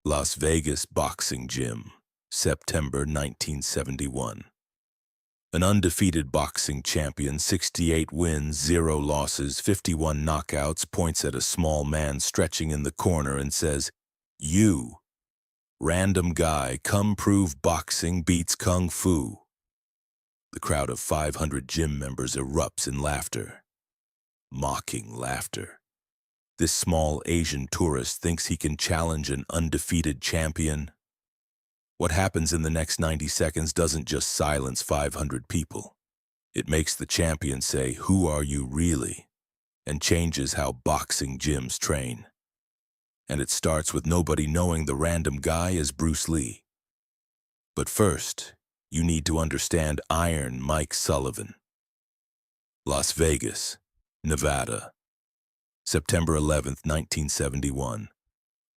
Las Vegas Boxing Gym, September 1971. An undefeated boxing champion, 68 wins, 0 losses, 51 knockouts, points at a small man stretching in the corner and says, "You, random guy, come prove boxing beats kung fu." The crowd of 500 gym members erupts in laughter. Mocking laughter. This small Asian tourist thinks he can challenge an undefeated champion. What happens in the next 90 seconds doesn't just silence 500 people. It makes the champion say, "Who are you really?" and changes how boxing gyms train. And it starts with nobody knowing the random guy is Bruce Lee. But first, you need to understand Iron Mike Sullivan. Las Vegas, Nevada, September 11th, 1971.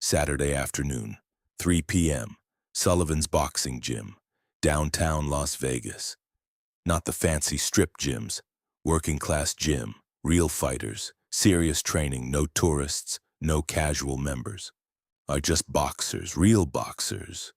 Saturday afternoon, 3 p.m., Sullivan's Boxing Gym, downtown Las Vegas. Not the fancy strip gyms, working-class gym, real fighters, serious training, no tourists, no casual members. Are just boxers, real boxers.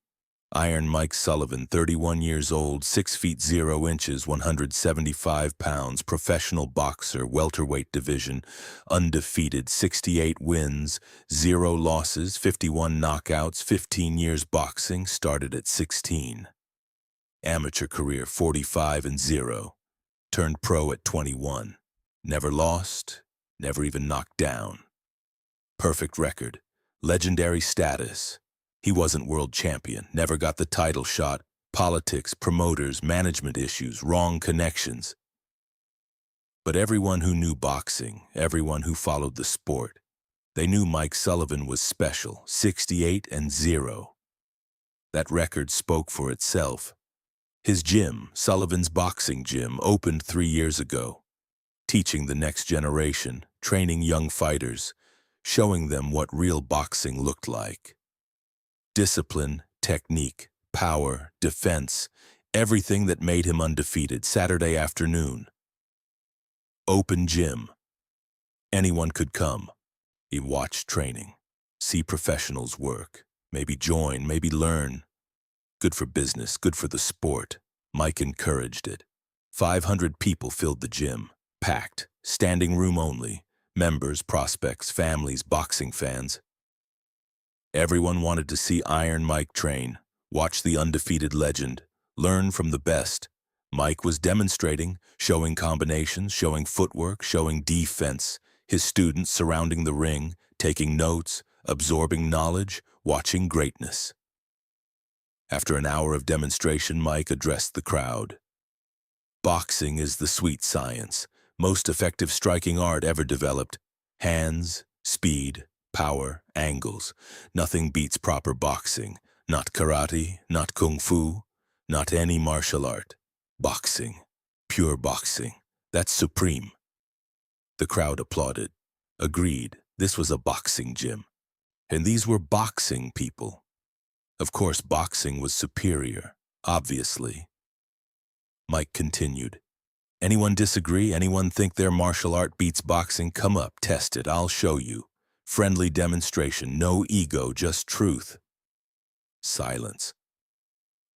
Iron Mike Sullivan, 31 years old, 6 feet 0 inches, 175 pounds, professional boxer, welterweight division, undefeated, 68 wins, 0 losses, 51 knockouts, 15 years boxing, started at 16. Amateur career, 45-0, turned pro at 21. Never lost, never even knocked down. Perfect record, legendary status. He wasn't world champion, never got the title shot, politics, promoters, management issues, wrong connections. But everyone who knew boxing, everyone who followed the sport, they knew Mike Sullivan was special, 68-0. That record spoke for itself. His gym, Sullivan's Boxing Gym, opened 3 years ago, teaching the next generation, training young fighters, showing them what real boxing looked like. Discipline, technique, power, defense, everything that made him undefeated. Saturday afternoon. Open gym. Anyone could come. He watched training, see professionals work, maybe join, maybe learn. Good for business, good for the sport. Mike encouraged it. 500 people filled the gym, packed, standing room only, members, prospects, families, boxing fans. Everyone wanted to see Iron Mike train, watch the undefeated legend, learn from the best. Mike was demonstrating, showing combinations, showing footwork, showing defense. His students surrounding the ring, taking notes, absorbing knowledge, watching greatness. After an hour of demonstration, Mike addressed the crowd. Boxing is the sweet science, most effective striking art ever developed. Hands, speed, power, angles. Nothing beats proper boxing. Not karate, not kung fu, not any martial art. Boxing. Pure boxing. That's supreme. The crowd applauded. Agreed, this was a boxing gym. And these were boxing people. Of course, boxing was superior, obviously. Mike continued. Anyone disagree? Anyone think their martial art beats boxing? Come up, test it, I'll show you. Friendly demonstration, no ego, just truth. Silence.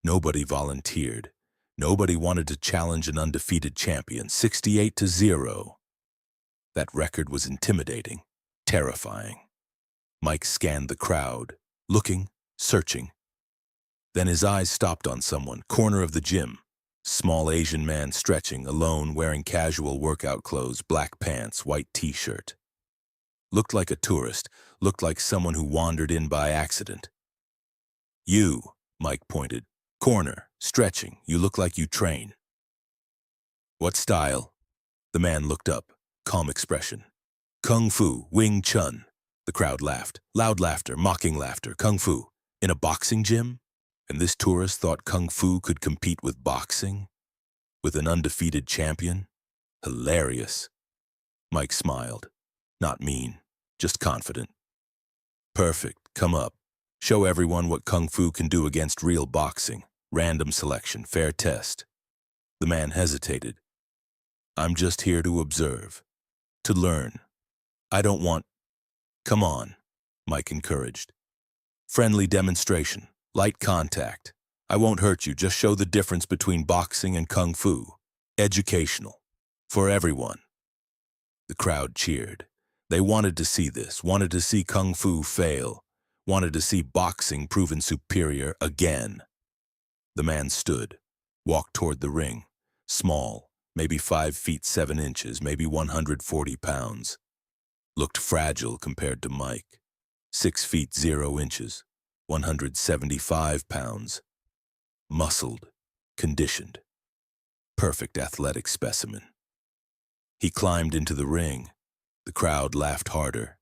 Nobody volunteered. Nobody wanted to challenge an undefeated champion, 68-0. That record was intimidating, terrifying. Mike scanned the crowd, looking, searching. Then his eyes stopped on someone, corner of the gym. Small Asian man stretching, alone, wearing casual workout clothes, black pants, white t-shirt. Looked like a tourist, looked like someone who wandered in by accident. "You," Mike pointed. "Corner, stretching, you look like you train." "What style?" The man looked up, calm expression. "Kung Fu, Wing Chun." The crowd laughed, loud laughter, mocking laughter. Kung Fu, in a boxing gym? And this tourist thought Kung Fu could compete with boxing? With an undefeated champion? Hilarious. Mike smiled. Not mean, just confident. "Perfect, come up. Show everyone what Kung Fu can do against real boxing. Random selection, fair test." The man hesitated. "I'm just here to observe, to learn. I don't want—" "Come on," Mike encouraged. Friendly demonstration. Light contact. I won't hurt you, just show the difference between boxing and kung fu. Educational. For everyone. The crowd cheered. They wanted to see this, wanted to see kung fu fail, wanted to see boxing proven superior again. The man stood, walked toward the ring. Small, maybe 5 feet 7 inches, maybe 140 pounds. Looked fragile compared to Mike. 6 feet 0 inches, 175 pounds. Muscled, conditioned. Perfect athletic specimen. He climbed into the ring. The crowd laughed harder.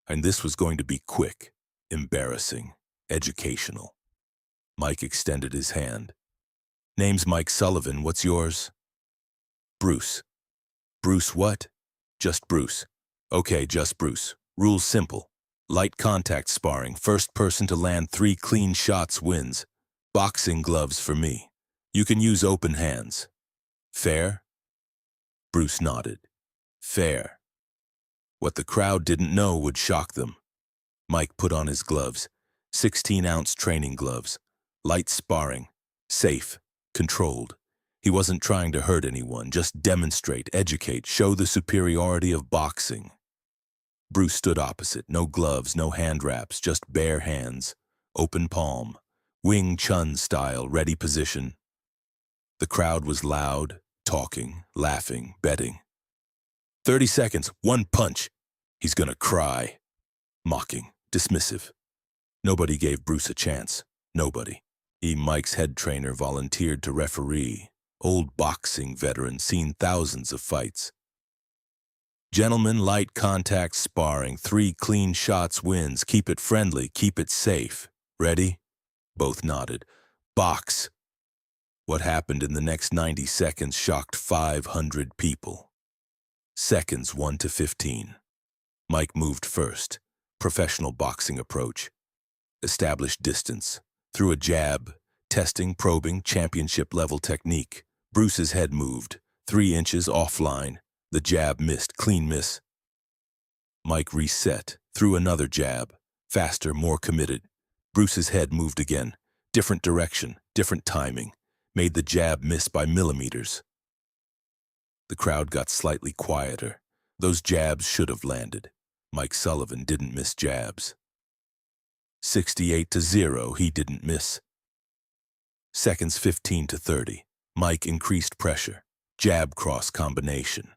And this was going to be quick, embarrassing, educational. Mike extended his hand. Name's Mike Sullivan, what's yours? Bruce. Bruce what? Just Bruce. Okay, just Bruce. Rules simple. Light contact sparring, first person to land 3 clean shots wins. Boxing gloves for me. You can use open hands. Fair? Bruce nodded. Fair. What the crowd didn't know would shock them. Mike put on his gloves, 16-ounce training gloves. Light sparring. Safe. Controlled. He wasn't trying to hurt anyone, just demonstrate, educate, show the superiority of boxing. Bruce stood opposite, no gloves, no hand wraps, just bare hands, open palm, Wing Chun style, ready position. The crowd was loud, talking, laughing, betting. 30 seconds, 1 punch. He's gonna cry. Mocking, dismissive. Nobody gave Bruce a chance. Nobody. Mike's head trainer volunteered to referee. Old boxing veteran, seen thousands of fights. Gentlemen, light contact sparring, 3 clean shots wins. Keep it friendly, keep it safe. Ready? Both nodded. Box. What happened in the next 90 seconds shocked 500 people. Seconds 1 to 15. Mike moved first. Professional boxing approach. Established distance. Threw a jab. Testing, probing, championship-level technique. Bruce's head moved. 3 inches offline. The jab missed. Clean miss. Mike reset. Threw another jab. Faster, more committed. Bruce's head moved again. Different direction, different timing. Made the jab miss by millimeters. The crowd got slightly quieter. Those jabs should have landed. Mike Sullivan didn't miss jabs. 68 to 0, he didn't miss. Seconds 15 to 30. Mike increased pressure. Jab cross combination.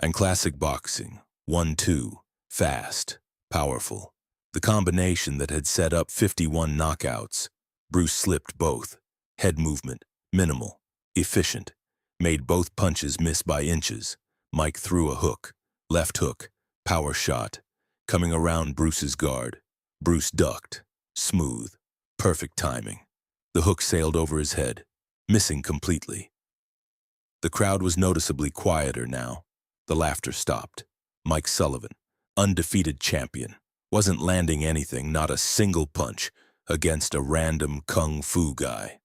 And classic boxing. 1-2. Fast. Powerful. The combination that had set up 51 knockouts. Bruce slipped both. Head movement. Minimal. Efficient. Made both punches miss by inches. Mike threw a hook. Left hook. Power shot. Coming around Bruce's guard. Bruce ducked. Smooth. Perfect timing. The hook sailed over his head. Missing completely. The crowd was noticeably quieter now. The laughter stopped. Mike Sullivan, undefeated champion, wasn't landing anything, not a single punch, against a random kung fu guy.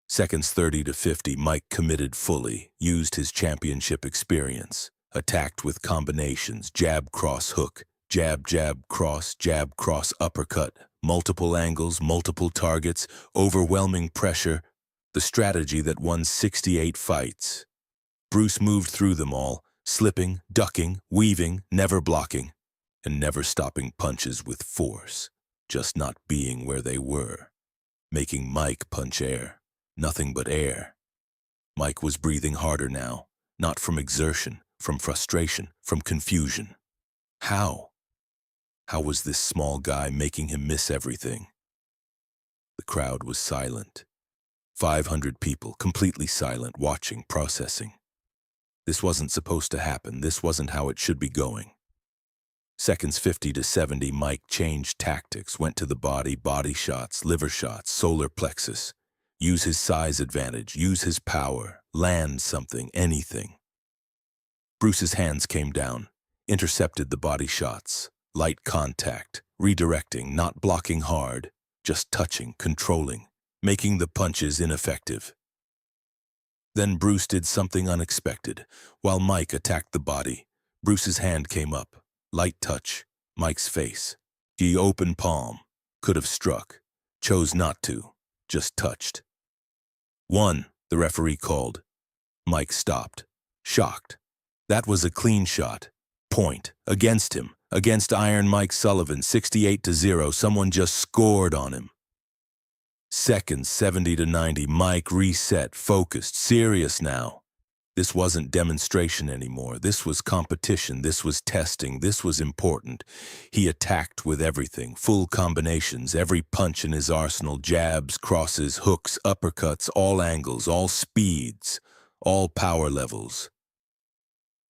Seconds 30 to 50, Mike committed fully, used his championship experience, attacked with combinations, jab, cross, hook, jab, cross, uppercut, multiple angles, multiple targets, overwhelming pressure, the strategy that won 68 fights. Bruce moved through them all, slipping, ducking, weaving, never blocking, and never stopping punches with force, just not being where they were, making Mike punch air, nothing but air. Mike was breathing harder now, not from exertion, from frustration, from confusion. How? How was this small guy making him miss everything? The crowd was silent. 500 people, completely silent, watching, processing. This wasn't supposed to happen. This wasn't how it should be going. Seconds 50 to 70, Mike changed tactics, went to the body shots, liver shots, solar plexus. Use his size advantage, use his power, land something, anything. Bruce's hands came down, intercepted the body shots, light contact, redirecting, not blocking hard, just touching, controlling, making the punches ineffective. Then Bruce did something unexpected. While Mike attacked the body, Bruce's hand came up. Light touch. Mike's face. He open palm. Could have struck. Chose not to. Just touched. 1, the referee called. Mike stopped. Shocked. That was a clean shot. Point. Against him. Against Iron Mike Sullivan, 68-0. Someone just scored on him. Seconds, 70-90. Mike reset, focused, serious now. This wasn't demonstration anymore. This was competition. This was testing. This was important. He attacked with everything, full combinations, every punch in his arsenal, jabs, crosses, hooks, uppercuts, all angles, all speeds, all power levels.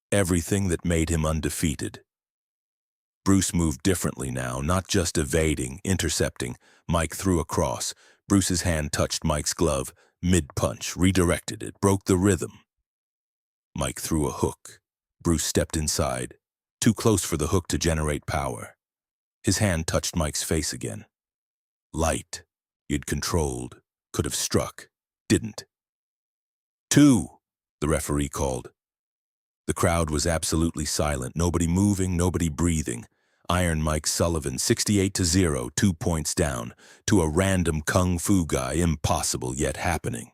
Everything that made him undefeated. Bruce moved differently now, not just evading, intercepting. Mike threw a cross. Bruce's hand touched Mike's glove. Mid-punch, redirected it, broke the rhythm. Mike threw a hook. Bruce stepped inside, too close for the hook to generate power. His hand touched Mike's face again. Light. He'd controlled. Could have struck. Didn't. 2, the referee called. The crowd was absolutely silent. Nobody moving, nobody breathing. Iron Mike Sullivan, 68-0, 2 points down. To a random kung fu guy, impossible yet happening.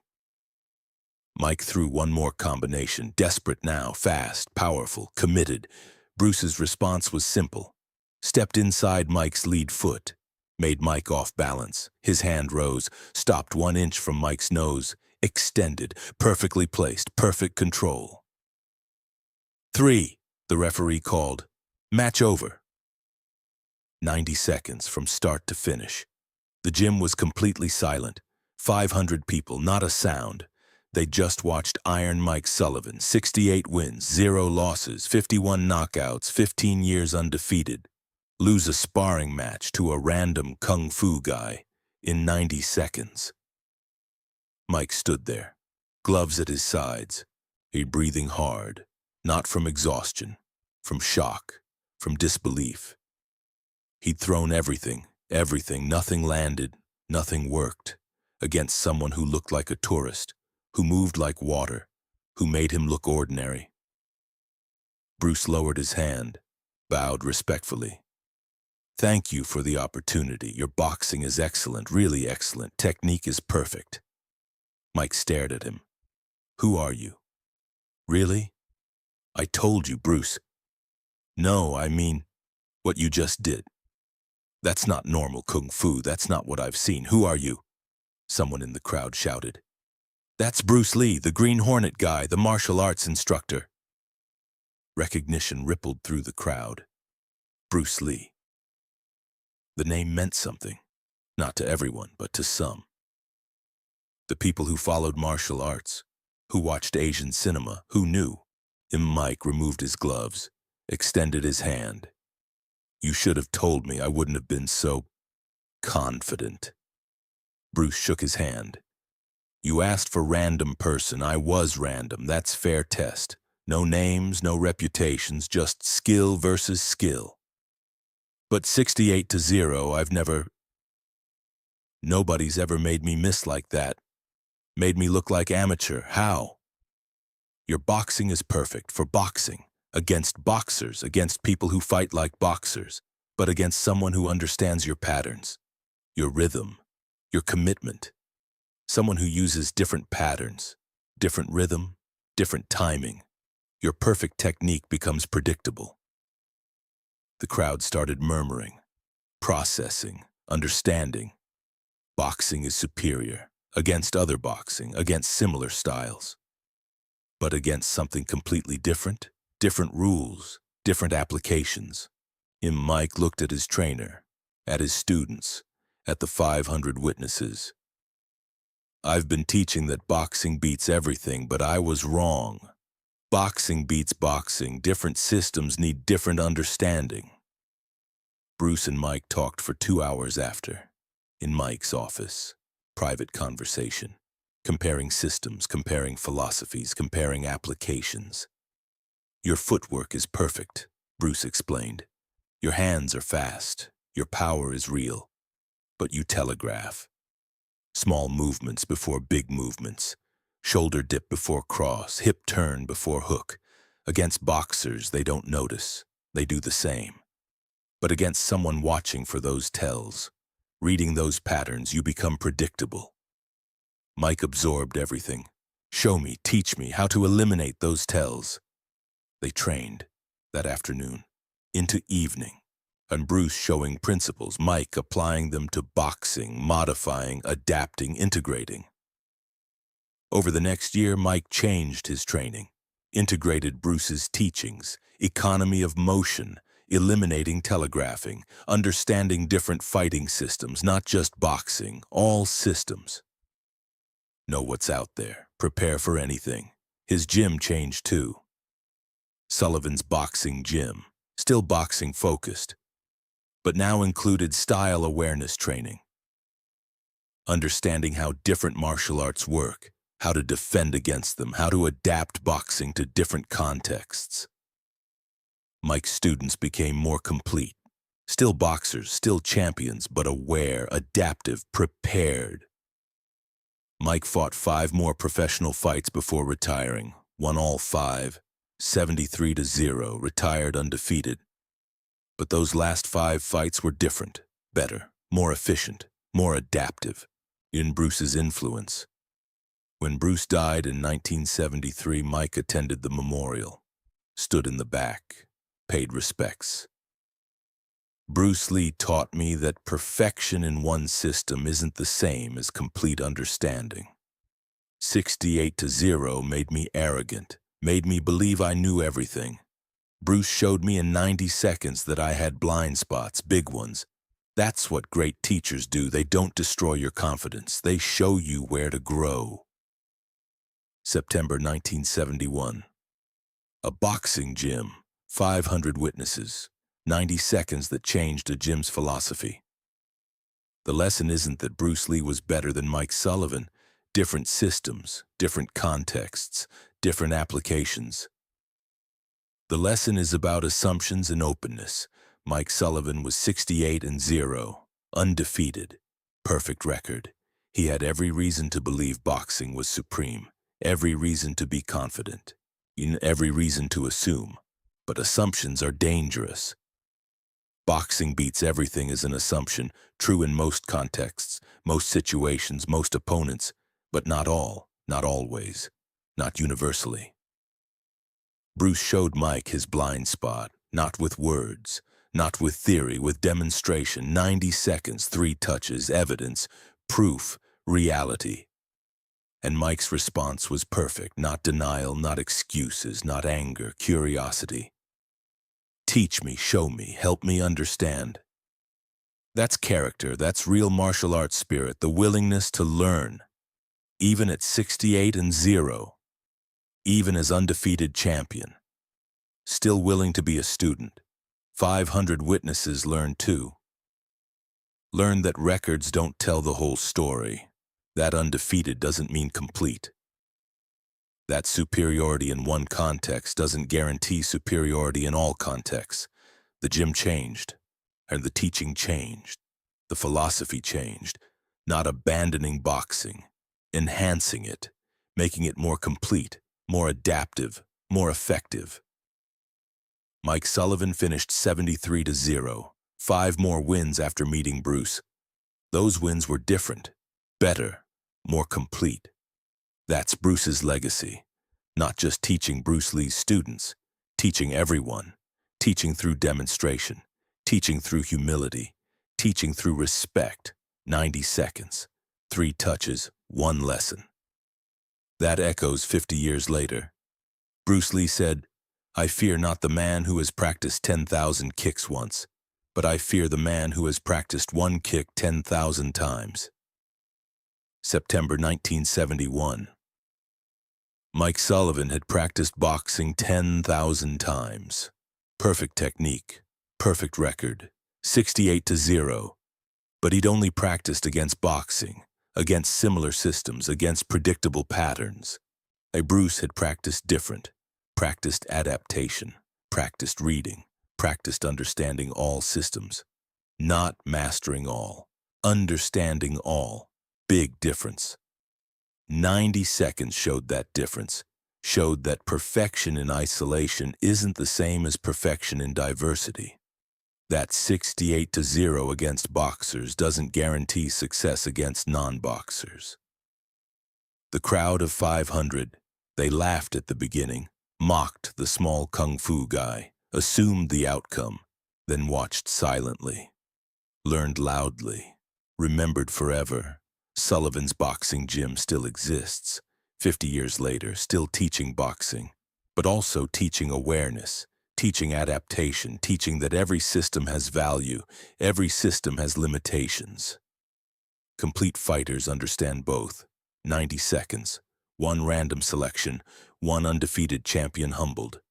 Mike threw one more combination, desperate now, fast, powerful, committed. Bruce's response was simple. Stepped inside Mike's lead foot, made Mike off balance. His hand rose, stopped 1 inch from Mike's nose, extended, perfectly placed, perfect control. 3, the referee called. Match over. 90 seconds from start to finish. The gym was completely silent. 500 people, not a sound. They just watched Iron Mike Sullivan, 68 wins, 0 losses, 51 knockouts, 15 years undefeated, lose a sparring match to a random kung fu guy in 90 seconds. Mike stood there, gloves at his sides, he breathing hard, not from exhaustion, from shock, from disbelief. He'd thrown everything, nothing landed, nothing worked, against someone who looked like a tourist, who moved like water, who made him look ordinary. Bruce lowered his hand, bowed respectfully. Thank you for the opportunity. Your boxing is excellent, really excellent. Technique is perfect. Mike stared at him. Who are you? Really? I told you, Bruce. No, I mean, what you just did. That's not normal kung fu. That's not what I've seen. Who are you? Someone in the crowd shouted. That's Bruce Lee, the Green Hornet guy, the martial arts instructor. Recognition rippled through the crowd. Bruce Lee. The name meant something, not to everyone, but to some. The people who followed martial arts, who watched Asian cinema, who knew. Mike removed his gloves, extended his hand. You should have told me. I wouldn't have been so confident. Bruce shook his hand. You asked for random person. I was random. That's fair test. No names, no reputations, just skill versus skill. But 68-0, I've never... Nobody's ever made me miss like that. Made me look like amateur. How? Your boxing is perfect for boxing. Against boxers, against people who fight like boxers, but against someone who understands your patterns, your rhythm, your commitment. Someone who uses different patterns, different rhythm, different timing. Your perfect technique becomes predictable. The crowd started murmuring, processing, understanding. Boxing is superior, against other boxing, against similar styles. But against something completely different, different rules, different applications. Mike looked at his trainer, at his students, at the 500 witnesses. I've been teaching that boxing beats everything, but I was wrong. Boxing beats boxing. Different systems need different understanding. Bruce and Mike talked for 2 hours after, in Mike's office. Private conversation, comparing systems, comparing philosophies, comparing applications. Your footwork is perfect, Bruce explained. Your hands are fast, your power is real, but you telegraph. Small movements before big movements, shoulder dip before cross, hip turn before hook. Against boxers, they don't notice, they do the same. But against someone watching for those tells, Reading those patterns, you become predictable. Mike absorbed everything. Show me, teach me how to eliminate those tells. They trained that afternoon into evening, and Bruce showing principles, Mike applying them to boxing, modifying, adapting, integrating. Over the next year, Mike changed his training, integrated Bruce's teachings, economy of motion, eliminating telegraphing, understanding different fighting systems, not just boxing, all systems. Know what's out there, prepare for anything. His gym changed too. Sullivan's boxing gym, still boxing focused, but now included style awareness training. Understanding how different martial arts work, how to defend against them, how to adapt boxing to different contexts. Mike's students became more complete. Still boxers, still champions, but aware, adaptive, prepared. Mike fought 5 more professional fights before retiring, won all 5, 73-0, retired undefeated. But those last 5 fights were different, better, more efficient, more adaptive, in Bruce's influence. When Bruce died in 1973, Mike attended the memorial, stood in the back, paid respects. Bruce Lee taught me that perfection in one system isn't the same as complete understanding. 68-0 made me arrogant, made me believe I knew everything. Bruce showed me in 90 seconds that I had blind spots, big ones. That's what great teachers do. They don't destroy your confidence. They show you where to grow. September 1971. A boxing gym, 500 witnesses, 90 seconds that changed a gym's philosophy. The lesson isn't that Bruce Lee was better than Mike Sullivan. Different systems, different contexts, different applications. The lesson is about assumptions and openness. Mike Sullivan was 68-0, undefeated, perfect record. He had every reason to believe boxing was supreme, every reason to be confident, every reason to assume. But assumptions are dangerous. Boxing beats everything as an assumption, true in most contexts, most situations, most opponents, but not all, not always, not universally. Bruce showed Mike his blind spot, not with words, not with theory, with demonstration, 90 seconds, 3 touches, evidence, proof, reality. And Mike's response was perfect, not denial, not excuses, not anger, curiosity. Teach me, show me, help me understand. That's character, that's real martial arts spirit, the willingness to learn. Even at 68-0, even as undefeated champion. Still willing to be a student. 500 witnesses learned too. Learned that records don't tell the whole story. That undefeated doesn't mean complete. That superiority in one context doesn't guarantee superiority in all contexts. The gym changed, and the teaching changed. The philosophy changed, not abandoning boxing, enhancing it, making it more complete, more adaptive, more effective. Mike Sullivan finished 73-0, 5 more wins after meeting Bruce. Those wins were different, better, more complete. That's Bruce's legacy, not just teaching Bruce Lee's students, teaching everyone, teaching through demonstration, teaching through humility, teaching through respect, 90 seconds, 3 touches, 1 lesson. That echoes 50 years later. Bruce Lee said, "I fear not the man who has practiced 10,000 kicks once, but I fear the man who has practiced 1 kick 10,000 times." September 1971. Mike Sullivan had practiced boxing 10,000 times. Perfect technique, perfect record, 68-0. But he'd only practiced against boxing, against similar systems, against predictable patterns. Bruce had practiced different, practiced adaptation, practiced reading, practiced understanding all systems. Not mastering all, understanding all. Big difference. 90 seconds showed that difference, showed that perfection in isolation isn't the same as perfection in diversity. That 68-0 against boxers doesn't guarantee success against non-boxers. The crowd of 500, they laughed at the beginning, mocked the small kung fu guy, assumed the outcome, then watched silently, learned loudly, remembered forever. Sullivan's boxing gym still exists, 50 years later, still teaching boxing, but also teaching awareness, teaching adaptation, teaching that every system has value, every system has limitations. Complete fighters understand both. 90 seconds, one random selection, one undefeated champion humbled.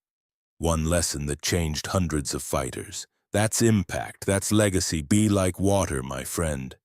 One lesson that changed hundreds of fighters. That's impact, that's legacy. Be like water, my friend.